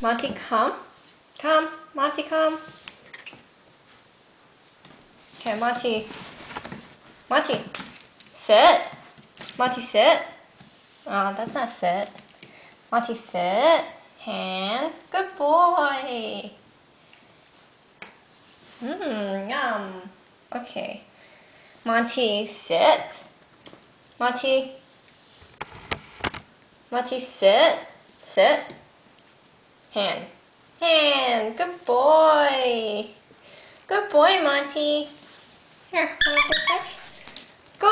Monty, come. Come. Monty, come. Okay, Monty. Monty, sit. Monty, sit. Oh, that's not sit. Monty, sit. Hand. Good boy. Yum. Okay. Monty, sit. Monty. Monty, sit. Sit. Hand. Hand. Good boy. Good boy, Monty. Here, want to touch? Go.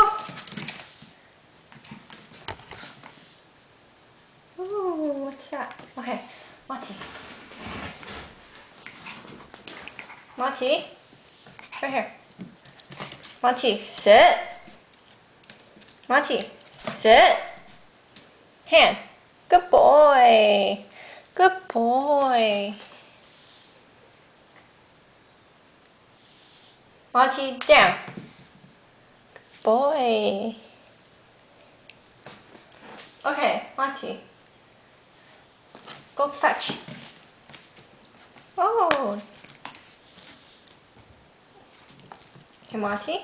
Ooh, what's that? Okay, Monty. Monty. Right here. Monty, sit. Monty, sit. Hand. Good boy. Good boy. Monty, down. Good boy. Okay, Monty. Go fetch. Oh. Okay, Monty.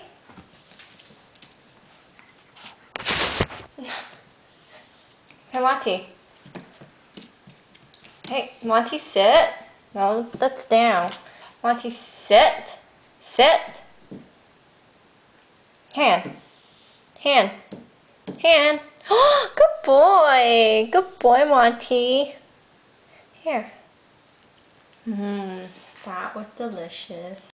Hey, Monty. Hey, Monty, sit. No, that's down. Monty, sit. Sit. Hand. Hand. Hand. Good boy. Good boy, Monty. Here. That was delicious.